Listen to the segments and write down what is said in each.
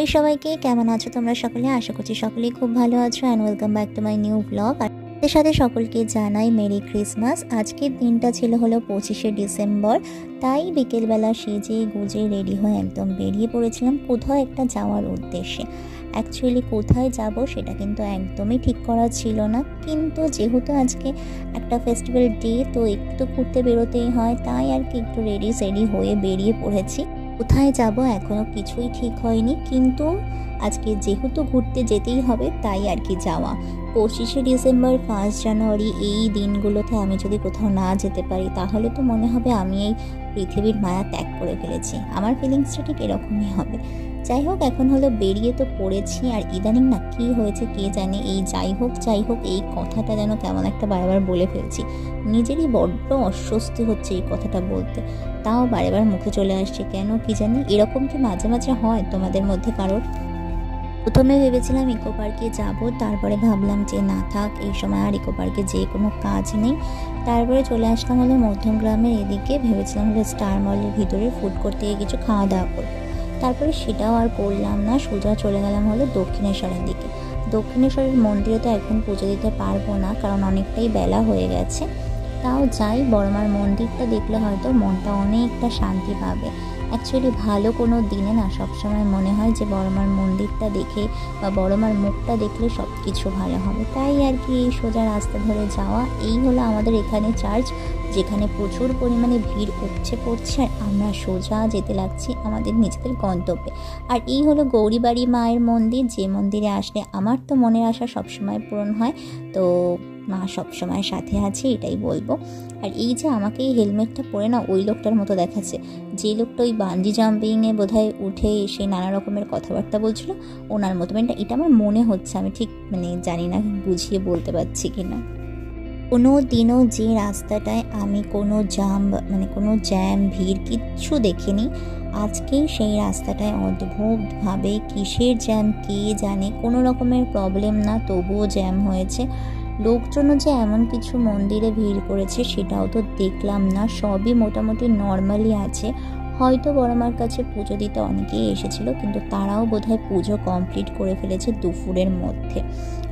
High সবাইকে, কেমন আছো তোমরা সকলে? আশা করছি সকলেই খুব ভালো আছো and welcome back to my new blog. আর এর সাথে সকলকে জানাই মেরি ক্রিসমাস। আজকের দিনটা ছিল হলো 25শে ডিসেম্বর। তাই বিকেলবেলা সেজে গুজে রেডি হয়ে একদম বেরিয়ে পড়েছিলাম কোথাও একটা যাওয়ার উদ্দেশ্যে। অ্যাকচুয়ালি কোথায় যাব সেটা কিন্তু একদমই ঠিক করা ছিল না, কিন্তু যেহেতু আজকে একটা ফেস্টিভ্যাল ডে তো একটু ঘুরতে বেরোতেই হয়, তাই আর কি একটু রেডি সেডি হয়ে বেরিয়ে পড়েছি। কোথায় যাব এখনও কিছুই ঠিক হয়নি, কিন্তু আজকে যেহেতু ঘুরতে যেতেই হবে তাই আর কি যাওয়া। 25শে ডিসেম্বর, 1 জানুয়ারি এই দিনগুলোতে আমি যদি কোথাও না যেতে পারি তাহলে তো মনে হবে আমি এই পৃথিবীর মায়া ত্যাগ করে ফেলেছি। আমার ফিলিংসটা ঠিক এরকমই হবে। যাই হোক, এখন হলো বেরিয়ে তো পড়েছি। আর ইদানিং না কী হয়েছে কে জানে, এই যাই হোক এই কথাটা যেন কেমন একটা বারবার বলে ফেলছি। নিজেরই বড্ড অস্বস্তি হচ্ছে এই কথাটা বলতে, তাও বারবার মুখে চলে আসছে কেন কি জানি। এরকম কি মাঝে মাঝে হয় তোমাদের মধ্যে কারোর? প্রথমে ভেবেছিলাম ইকো পার্কে যাবো, তারপরে ভাবলাম যে না থাক, এই সময় আর ইকো পার্কে যেয়ে কোনো কাজ নেই। তারপরে চলে আসলাম হলো মধ্যমগ্রামের এদিকে, ভেবেছিলাম হলো স্টার মলের ভিতরে ফুড করতে গিয়ে কিছু খাওয়া দাওয়া করবো। তারপরে সেটাও আর করলাম না, সোজা চলে গেলাম হলো দক্ষিণেশ্বরের দিকে। দক্ষিণেশ্বরের মন্দিরে তো এখন পুজো দিতে পারবো না, কারণ অনেকটাই বেলা হয়ে গেছে। তাও যাই, বড়মার মন্দিরটা দেখলে হয়তো মনটা অনেকটা শান্তি পাবে। অ্যাকচুয়ালি ভালো কোনো দিনে না সবসময় মনে হয় যে বড়মার মন্দিরটা দেখে বা বড়মার মুখটা দেখলে সব কিছু ভালো হবে। তাই আর কি এই সোজা রাস্তা ধরে যাওয়া। এই হলো আমাদের এখানে চার্চ, যেখানে প্রচুর পরিমাণে ভিড় উপচে পড়ছে, আর আমরা সোজা যেতে লাগছি আমাদের নিজেদের গন্তব্যে। আর এই হলো গৌরীবাড়ি মায়ের মন্দির, যে মন্দিরে আসলে আমার তো মনের আশা সবসময় পূরণ হয়। তো মা সবসময় সাথে আছে এটাই বলবো। আর এই যে আমাকে এই হেলমেটটা পরে না ওই লোকটার মতো দেখাচ্ছে, যে লোকটা ওই বাঞ্জি জাম্পিংয়ে বোধহয় উঠে এসে নানা রকমের কথাবার্তা বলছিল, ওনার মতো। এটা আমার মনে হচ্ছে, আমি ঠিক জানি না বুঝিয়ে বলতে পারছি কি না। কোনো দিনও যে রাস্তাটায় আমি কোনো কোনো জ্যাম ভিড় কিচ্ছু দেখিনি, আজকেই সেই রাস্তাটায় অদ্ভুতভাবে কিসের জ্যাম কে জানে, কোনো রকমের প্রবলেম না, তবুও জ্যাম হয়েছে। লোকজনও যে এমন কিছু মন্দিরে ভিড় করেছে সেটাও তো দেখলাম না, সবই মোটামুটি নর্মালি আছে। হয়তো বড়মার কাছে পুজো দিতে অনেকেই এসেছিল, কিন্তু তারাও বোধহয় পুজো কমপ্লিট করে ফেলেছে দুপুরের মধ্যে।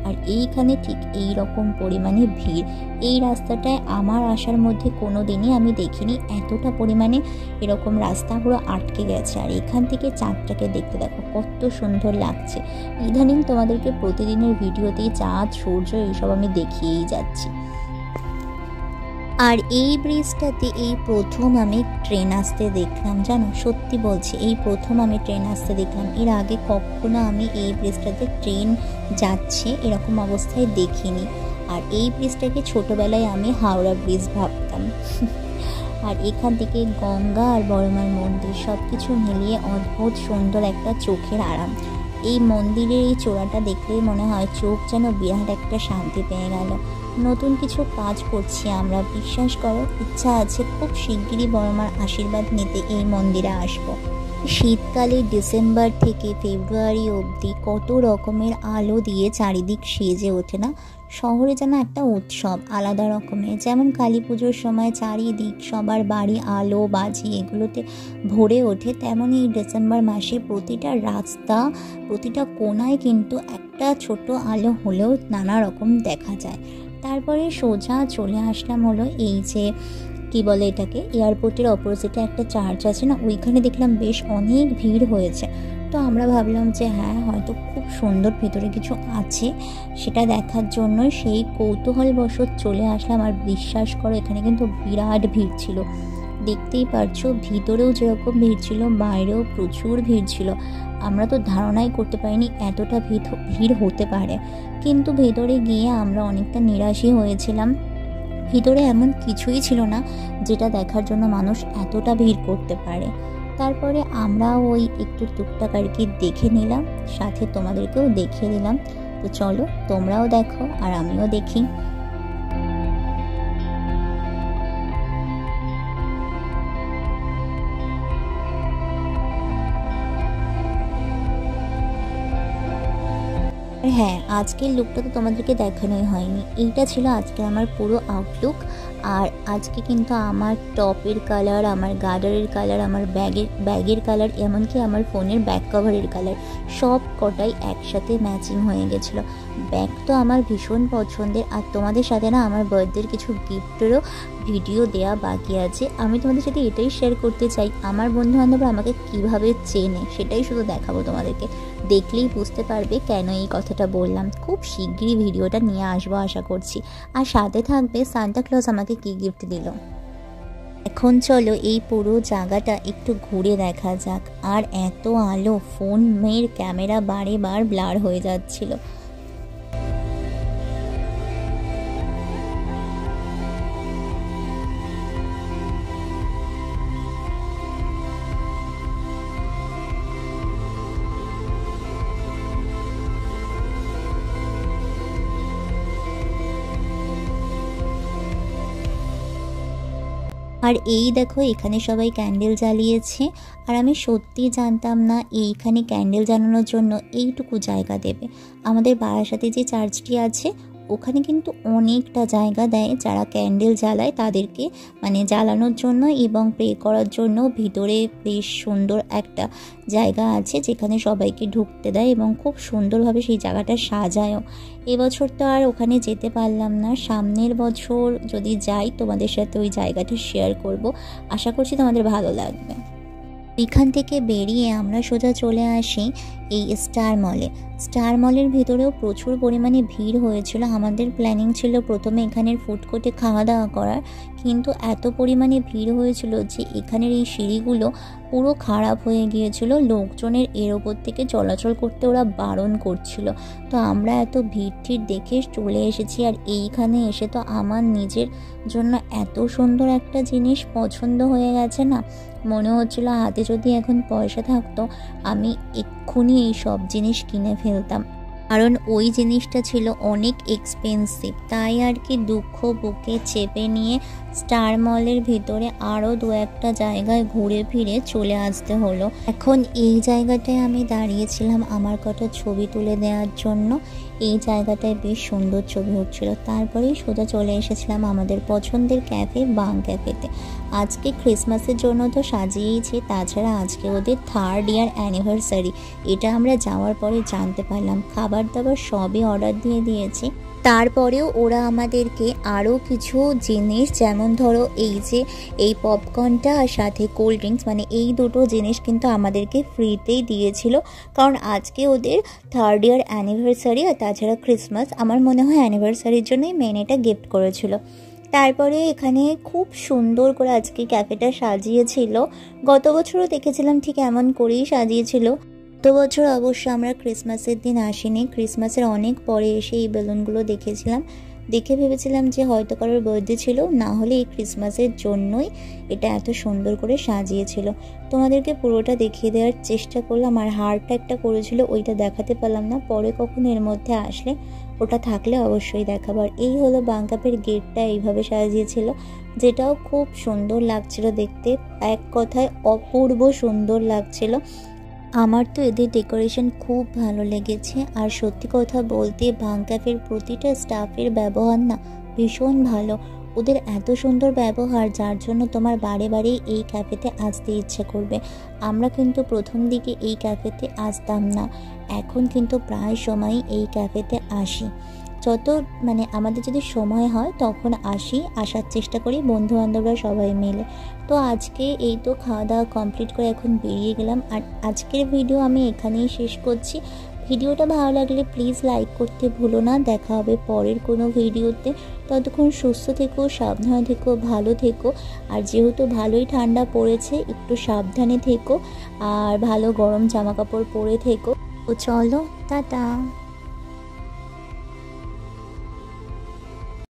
আর এইখানে ঠিক এই রকম পরিমাণে ভিড় এই রাস্তাটায় আমার আসার মধ্যে কোনো দিনই আমি দেখিনি এতটা পরিমাণে এরকম রাস্তা পুরো আটকে গেছে। আর এখান থেকে চাঁদটাকে দেখতে দেখো কত সুন্দর লাগছে। ইদানিং তোমাদেরকে প্রতিদিনের ভিডিওতেই চাঁদ সূর্য এইসব আমি দেখিয়েই যাচ্ছি। আর এই ব্রিজটাতে এই প্রথম আমি ট্রেন আসতে দেখলাম, জানো সত্যি বলছি, এই প্রথম আমি ট্রেন আসতে দেখলাম। এর আগে কখনো আমি এই ব্রিজটাতে ট্রেন যাচ্ছে এরকম অবস্থায় দেখিনি। আর এই ব্রিজটাকে ছোটোবেলায় আমি হাওড়া ব্রিজ ভাবতাম। আর এখান থেকে গঙ্গা আর বড়মার মন্দির সব কিছু মিলিয়ে অদ্ভুত সুন্দর একটা চোখের আরাম। এই মন্দিরের এই চূড়াটা দেখলেই মনে হয় চোখ যেন বিরাট একটা শান্তি পেয়ে গেল। নতুন কিছু কাজ করছি আমরা, বিশ্বাস করো, ইচ্ছা আছে খুব শিগগিরই বড়মার আশীর্বাদ নিতে এই মন্দিরে আসবো। শীতকালে ডিসেম্বর থেকে ফেব্রুয়ারি অবধি কত রকমের আলো দিয়ে চারিদিক সেজে ওঠে না, শহরে যেন একটা উৎসব আলাদা রকমের। যেমন কালী পুজোর সময় চারিদিক সবার বাড়ি আলো বাজি এগুলোতে ভরে ওঠে, তেমনই এই ডিসেম্বর মাসে প্রতিটা রাস্তা প্রতিটা কোণায় কিন্তু একটা ছোট আলো হলেও নানা রকম দেখা যায়। তারপরে সোজা চলে আসলাম হলো এই যে কি বলে এটাকে, এয়ারপোর্টের অপোজিটে একটা চার্চ আছে না, ওইখানে দেখলাম বেশ অনেক ভিড় হয়েছে। তো আমরা ভাবলাম যে হ্যাঁ হয়তো খুব সুন্দর ভেতরে কিছু আছে, সেটা দেখার জন্য সেই কৌতূহলবশত চলে আসলাম। আর বিশ্বাস করো এখানে কিন্তু বিরাট ভিড় ছিল, দেখতেই পারছো ভিতরেও যেরকম ভিড় ছিল বাইরেও প্রচুর ভিড় ছিল। আমরা তো ধারণাই করতে পারিনি এতটা ভিড় হতে পারে, কিন্তু ভেতরে গিয়ে আমরা অনেকটা নিরাশই হয়েছিলাম। ভিতরে এমন কিছুই ছিল না যেটা দেখার জন্য মানুষ এতটা ভিড় করতে পারে। তারপরে আমরা ওই একটু টুকটাক আর কি দেখে নিলাম, সাথে তোমাদেরকেও দেখিয়ে দিলাম। তো চলো তোমরাও দেখো আর আমিও দেখি। হ্যাঁ, আজকের লুকটা তো তোমাদেরকে দেখানোই হয়নি, এইটা ছিল আজকে আমার পুরো আউটলুক। আর আজকে কিন্তু আমার টপের কালার, আমার গার্ডারের কালার, আমার ব্যাগের কালার, এমনকি আমার ফোনের ব্যাক কভারের কালার সব কটাই একসাথে ম্যাচিং হয়ে গেছিলো। ব্যাগ তো আমার ভীষণ পছন্দের। আর তোমাদের সাথে না আমার বার্থডের কিছু গিফটেরও ভিডিও দেওয়া বাকি আছে। আমি তোমাদের সাথে এটাই শেয়ার করতে চাই আমার বন্ধুবান্ধবরা আমাকে কিভাবে চেনে, সেটাই শুধু দেখাবো তোমাদেরকে। দেখলেই বুঝতে পারবে কেন এই কথাটা বললাম। খুব শিগগিরই ভিডিওটা নিয়ে আসবো আশা করছি। আর সাথে থাকবে সান্তা ক্লজ আমাকে কী গিফট দিল। এখন চলো এই পুরো জায়গাটা একটু ঘুরে দেখা যাক। আর এত আলো, ফোনের ক্যামেরা বারে বার ব্লার হয়ে যাচ্ছিল। আর এই দেখো এখানে সবাই ক্যান্ডেল জ্বালিয়েছে। আর আমি সত্যি জানতাম না এইখানে ক্যান্ডেল জ্বালানোর জন্য এইটুকু জায়গা দেবে। আমাদের বারাসাতে যে চার্চটি আছে ওখানে কিন্তু অনেকটা জায়গা দেয় যারা ক্যান্ডেল জ্বালায় তাদেরকে, মানে জ্বালানোর জন্য এবং প্রে করার জন্য। ভিতরে বেশ সুন্দর একটা জায়গা আছে যেখানে সবাইকে ঢুকতে দেয় এবং খুব সুন্দরভাবে সেই জায়গাটা সাজায়ও। এবছর তো আর ওখানে যেতে পারলাম না, সামনের বছর যদি যাই তোমাদের সাথে ওই জায়গাটা শেয়ার করব। আশা করছি তোমাদের ভালো লাগবে। এখান থেকে বেরিয়ে আমরা সোজা চলে আসি এই স্টার মলে। স্টার মলের ভিতরেও প্রচুর পরিমাণে ভিড় হয়েছিল। আমাদের প্ল্যানিং ছিল প্রথমে এখানের ফুড কোর্টে খাওয়া দাওয়া করার, কিন্তু এত পরিমাণে ভিড় হয়েছিল যে এখানের এই সিঁড়িগুলো পুরো খারাপ হয়ে গিয়েছিল। লোকজনের এর ওপর থেকে চলাচল করতে ওরা বারণ করছিল। তো আমরা এত ভিড় দেখে চলে এসেছি। আর এইখানে এসে তো আমার নিজের জন্য এত সুন্দর একটা জিনিস পছন্দ হয়ে গেছে না, মনে হচ্ছিল হাতে যদি এখন পয়সা থাকতো আমি এক্ষুনি এই সব জিনিস কিনে ফেলতাম। কারণ ওই জিনিসটা ছিল অনেক এক্সপেন্সিভ। তাই আর কি দুঃখ বুকে চেপে নিয়ে স্টার মলের ভিতরে আরও দু একটা জায়গায় ঘুরে ফিরে চলে আসতে হলো। এখন এই জায়গাটায় আমি দাঁড়িয়েছিলাম আমার কটা ছবি তুলে দেওয়ার জন্য। এই জায়গাটায় বেশ সুন্দর ছবি হচ্ছিল। তারপরেই সোজা চলে এসেছিলাম আমাদের পছন্দের ক্যাফে বাং ক্যাফেতে। আজকে ক্রিসমাসের জন্য তো সাজিয়েইছে, তাছাড়া আজকে ওদের 3rd ইয়ার অ্যানিভার্সারি। এটা আমরা যাওয়ার পরে জানতে পারলাম। খাবার দাবার সবই অর্ডার দিয়ে দিয়েছি। তারপরেও ওরা আমাদেরকে আরও কিছু জিনিস, যেমন ধরো এই পপকর্নটা আর সাথে কোল্ড ড্রিঙ্কস, মানে এই দুটো জিনিস কিন্তু আমাদেরকে ফ্রিতেই দিয়েছিল। কারণ আজকে ওদের 3rd ইয়ার অ্যানিভার্সারি আর তাছাড়া ক্রিসমাস, আমার মনে হয় অ্যানিভার্সারির জন্যই মেন এটা গিফট করেছিল। তারপরে এখানে খুব সুন্দর করে আজকে ক্যাফেটা সাজিয়েছিল। গত বছরও দেখেছিলাম ঠিক এমন করেই সাজিয়েছিল। গত বছর অবশ্য আমরা ক্রিসমাসের দিন আসিনি, ক্রিসমাসের অনেক পরে এসে এই বেলুনগুলো দেখেছিলাম। দেখে ভেবেছিলাম যে হয়তো কারোর বার্থডে ছিল, না হলে এই ক্রিসমাসের জন্যই এটা এত সুন্দর করে সাজিয়েছিল। তোমাদেরকে পুরোটা দেখিয়ে দেওয়ার চেষ্টা করলাম। আর হারটা একটা করেছিল, ওইটা দেখাতে পারলাম না, পরে কখনো এর মধ্যে আসলে ওটা থাকলে অবশ্যই দেখাবার। এই হলো বাংকাপের গেটটা, এইভাবে সাজিয়েছিল, যেটাও খুব সুন্দর লাগছিল দেখতে। এক কথায় অপূর্ব সুন্দর লাগছিল। আমার তো এদের ডেকোরেশন খুব ভালো লেগেছে। আর সত্যি কথা বলতে বাং ক্যাফের প্রতিটা স্টাফের ব্যবহার না ভীষণ ভালো। ওদের এত সুন্দর ব্যবহার যার জন্য তোমার বারে বারে এই ক্যাফেতে আসতে ইচ্ছে করবে। আমরা কিন্তু প্রথম দিকে এই ক্যাফেতে আসতাম না, এখন কিন্তু প্রায় সময়ই এই ক্যাফেতে আসি। যত আমাদের যদি সময় হয় তখন আসার চেষ্টা করি বন্ধুবান্ধবরা সবাই মিলে। তো আজকে এই তো খাওয়া দাওয়া কমপ্লিট করে এখন বেরিয়ে গেলাম। আর আজকের ভিডিও আমি এখানেই শেষ করছি। ভিডিওটা ভালো লাগলে প্লিজ লাইক করতে ভুলো না। দেখা হবে পরের কোনো ভিডিওতে। ততক্ষণ সুস্থ থেকো, সাবধানে থেকো, ভালো থেকো। আর যেহেতু ভালোই ঠান্ডা পড়েছে একটু সাবধানে থেকো আর ভালো গরম জামা কাপড় পরে থেকো। তো চলো, টাটা।